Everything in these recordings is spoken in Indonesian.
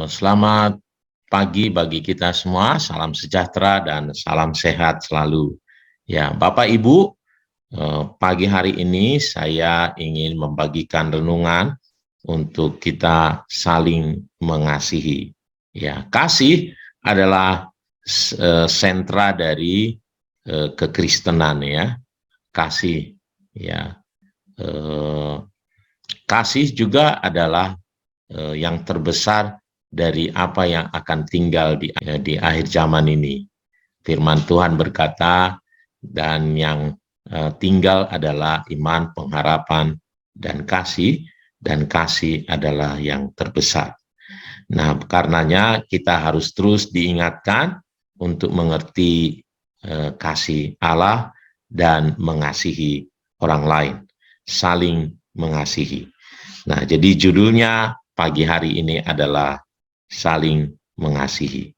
Selamat pagi bagi kita semua, salam sejahtera dan salam sehat selalu. Ya, Bapak Ibu, pagi hari ini saya ingin membagikan renungan untuk kita saling mengasihi. Ya, kasih adalah sentra dari kekristenan ya, kasih ya. Kasih juga adalah yang terbesar dari apa yang akan tinggal di akhir zaman ini. Firman Tuhan berkata, dan yang tinggal adalah iman, pengharapan, dan kasih adalah yang terbesar. Nah, karenanya kita harus terus diingatkan untuk mengerti kasih Allah dan mengasihi orang lain, saling mengasihi. Nah, jadi judulnya pagi hari ini adalah saling mengasihi.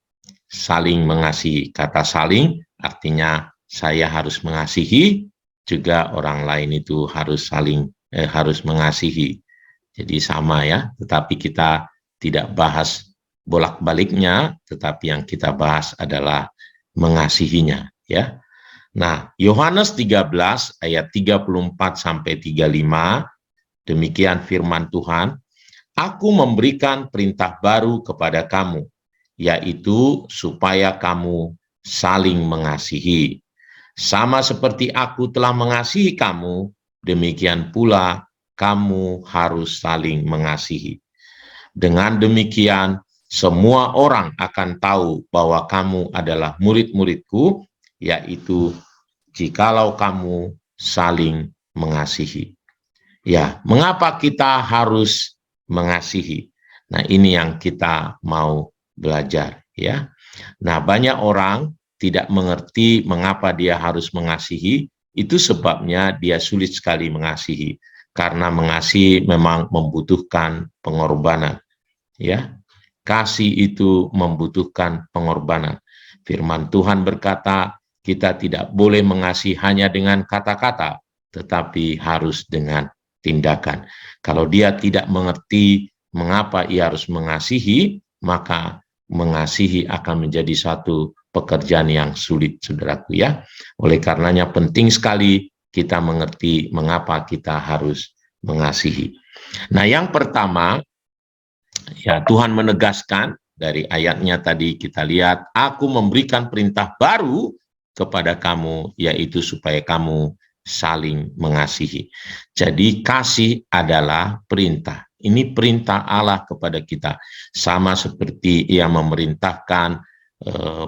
Saling mengasihi. Kata saling artinya saya harus mengasihi, juga orang lain itu harus mengasihi. Jadi sama ya, tetapi kita tidak bahas bolak-baliknya, tetapi yang kita bahas adalah mengasihinya ya. Nah, Yohanes 13 ayat 34 sampai 35, demikian firman Tuhan, Aku memberikan perintah baru kepada kamu, yaitu supaya kamu saling mengasihi. Sama seperti aku telah mengasihi kamu, demikian pula kamu harus saling mengasihi. Dengan demikian, semua orang akan tahu bahwa kamu adalah murid-muridku, yaitu jikalau kamu saling mengasihi. Ya, mengapa kita harus mengasihi? Nah, ini yang kita mau belajar ya. Nah, banyak orang tidak mengerti mengapa dia harus mengasihi, itu sebabnya dia sulit sekali mengasihi. Karena mengasihi memang membutuhkan pengorbanan. Ya, kasih itu membutuhkan pengorbanan. Firman Tuhan berkata, kita tidak boleh mengasihi hanya dengan kata-kata, tetapi harus dengan tindakan. Kalau dia tidak mengerti mengapa ia harus mengasihi, maka mengasihi akan menjadi satu pekerjaan yang sulit, saudaraku ya. Oleh karenanya penting sekali kita mengerti mengapa kita harus mengasihi. Nah, yang pertama, ya Tuhan menegaskan dari ayatnya tadi kita lihat, aku memberikan perintah baru kepada kamu, yaitu supaya kamu saling mengasihi. Jadi kasih adalah perintah. Ini perintah Allah kepada kita. Sama seperti ia memerintahkan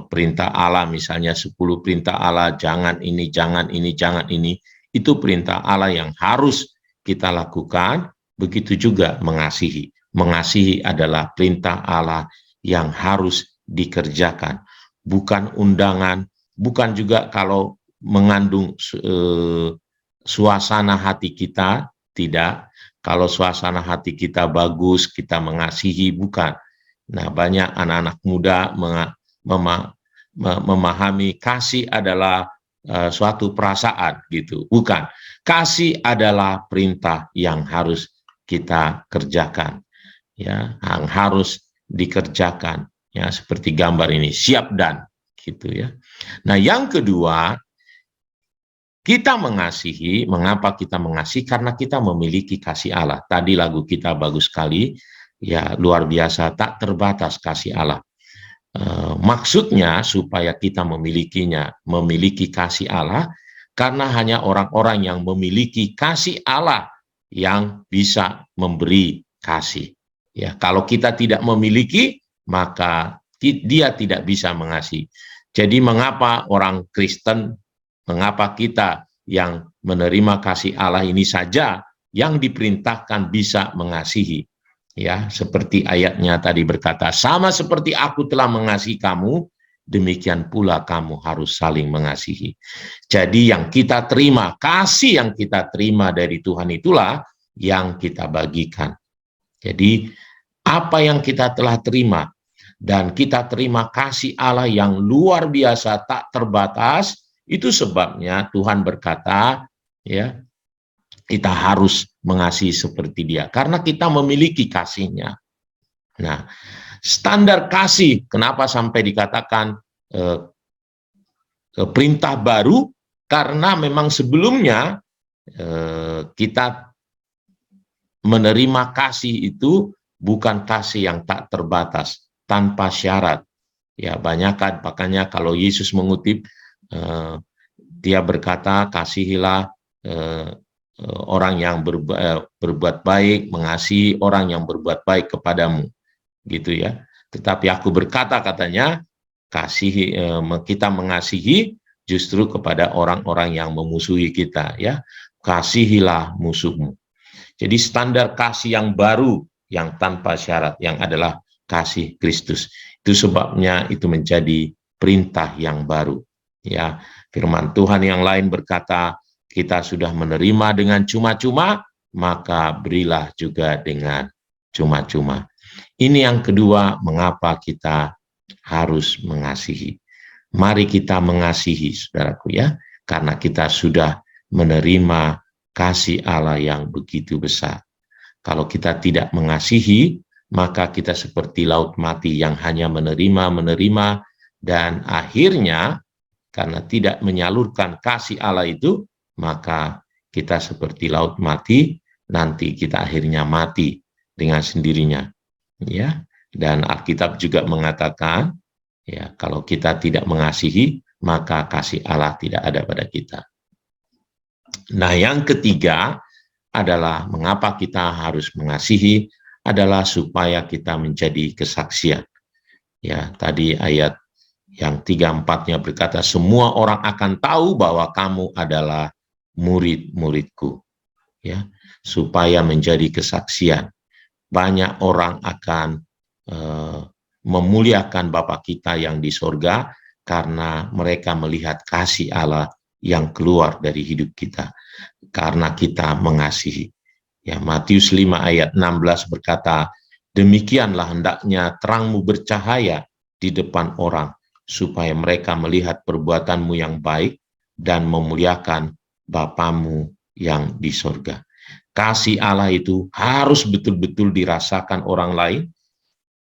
perintah Allah, misalnya 10 perintah Allah, jangan ini, jangan ini, jangan ini. Itu perintah Allah yang harus kita lakukan, begitu juga mengasihi. Mengasihi adalah perintah Allah yang harus dikerjakan. Bukan undangan, bukan juga kalau mengandung suasana hati kita, tidak. Kalau suasana hati kita bagus, kita mengasihi, bukan. Nah, banyak anak-anak muda memahami kasih adalah suatu perasaan gitu, bukan. Kasih adalah perintah yang harus kita kerjakan, ya, yang harus dikerjakan, ya, seperti gambar ini, siap dan gitu ya. Nah, yang kedua, kita mengasihi. Mengapa kita mengasihi? Karena kita memiliki kasih Allah. Tadi lagu kita bagus sekali, ya, luar biasa, tak terbatas kasih Allah. Maksudnya supaya kita memiliki kasih Allah, karena hanya orang-orang yang memiliki kasih Allah yang bisa memberi kasih. Ya, kalau kita tidak memiliki, maka dia tidak bisa mengasihi. Jadi mengapa orang Kristen, mengapa kita yang menerima kasih Allah ini saja yang diperintahkan bisa mengasihi? Ya, seperti ayatnya tadi berkata, sama seperti aku telah mengasihi kamu, demikian pula kamu harus saling mengasihi. Jadi yang kita terima, kasih yang kita terima dari Tuhan itulah yang kita bagikan. Jadi apa yang kita telah terima, dan kita terima kasih Allah yang luar biasa, tak terbatas, itu sebabnya Tuhan berkata, ya, kita harus mengasihi seperti dia, karena kita memiliki kasihnya. Nah, Standar kasih, kenapa sampai dikatakan perintah baru? Karena memang sebelumnya kita menerima kasih itu bukan kasih yang tak terbatas, tanpa syarat. Ya, banyak kan, makanya kalau Yesus mengutip, dia berkata, kasihilah orang yang berbuat baik, mengasihi orang yang berbuat baik kepadamu, gitu ya. Tetapi aku berkata, katanya, kita mengasihi justru kepada orang-orang yang memusuhi kita, ya. Kasihilah musuhmu. Jadi standar kasih yang baru, yang tanpa syarat, yang adalah kasih Kristus. Itu sebabnya itu menjadi perintah yang baru. Ya, firman Tuhan yang lain berkata, kita sudah menerima dengan cuma-cuma, maka berilah juga dengan cuma-cuma. Ini yang kedua, mengapa kita harus mengasihi. Mari kita mengasihi, saudaraku, ya, karena kita sudah menerima kasih Allah yang begitu besar. Kalau kita tidak mengasihi, maka kita seperti laut mati yang hanya menerima, dan akhirnya karena tidak menyalurkan kasih Allah itu, maka kita seperti laut mati, nanti kita akhirnya mati dengan sendirinya. Ya, dan Alkitab juga mengatakan, ya, kalau kita tidak mengasihi, maka kasih Allah tidak ada pada kita. Nah, yang ketiga adalah mengapa kita harus mengasihi, adalah supaya kita menjadi kesaksian. Ya, tadi ayat yang 3-4-nya berkata, semua orang akan tahu bahwa kamu adalah murid-muridku. Ya, supaya menjadi kesaksian. Banyak orang akan memuliakan Bapa kita yang di sorga karena mereka melihat kasih Allah yang keluar dari hidup kita, karena kita mengasihi. Ya, Matius 5 ayat 16 berkata, demikianlah hendaknya terangmu bercahaya di depan orang, supaya mereka melihat perbuatanmu yang baik dan memuliakan Bapamu yang di sorga. Kasih Allah itu harus betul-betul dirasakan orang lain.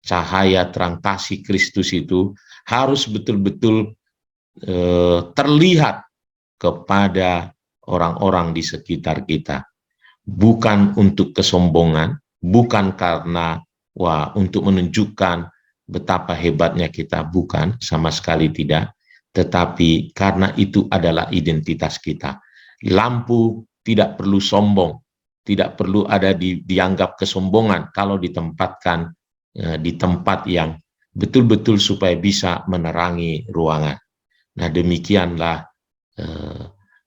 Cahaya terang kasih Kristus itu harus betul-betul terlihat kepada orang-orang di sekitar kita. Bukan untuk kesombongan, bukan karena untuk menunjukkan betapa hebatnya kita, bukan, sama sekali tidak, tetapi karena itu adalah identitas kita. Lampu tidak perlu sombong, tidak perlu ada dianggap kesombongan kalau ditempatkan di tempat yang betul-betul supaya bisa menerangi ruangan. Nah, demikianlah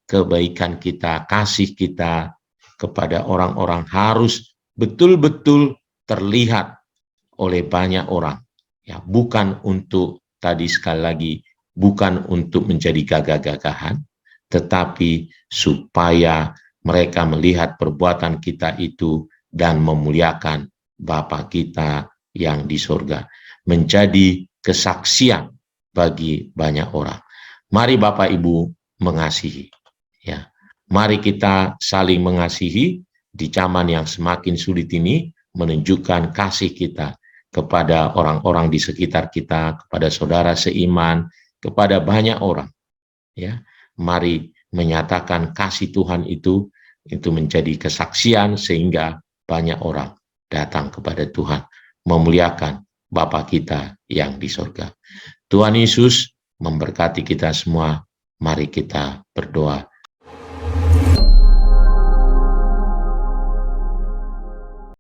kebaikan kita, kasih kita kepada orang-orang harus betul-betul terlihat oleh banyak orang. Ya, bukan untuk, tadi sekali lagi, bukan untuk menjadi gagah-gagahan, tetapi supaya mereka melihat perbuatan kita itu dan memuliakan Bapa kita yang di sorga. Menjadi kesaksian bagi banyak orang. Mari Bapak Ibu mengasihi. Ya, mari kita saling mengasihi di zaman yang semakin sulit ini, menunjukkan kasih kita kepada orang-orang di sekitar kita, kepada saudara seiman, kepada banyak orang. Ya, mari menyatakan kasih Tuhan itu menjadi kesaksian sehingga banyak orang datang kepada Tuhan, memuliakan Bapa kita yang di sorga. Tuhan Yesus memberkati kita semua. Mari kita berdoa.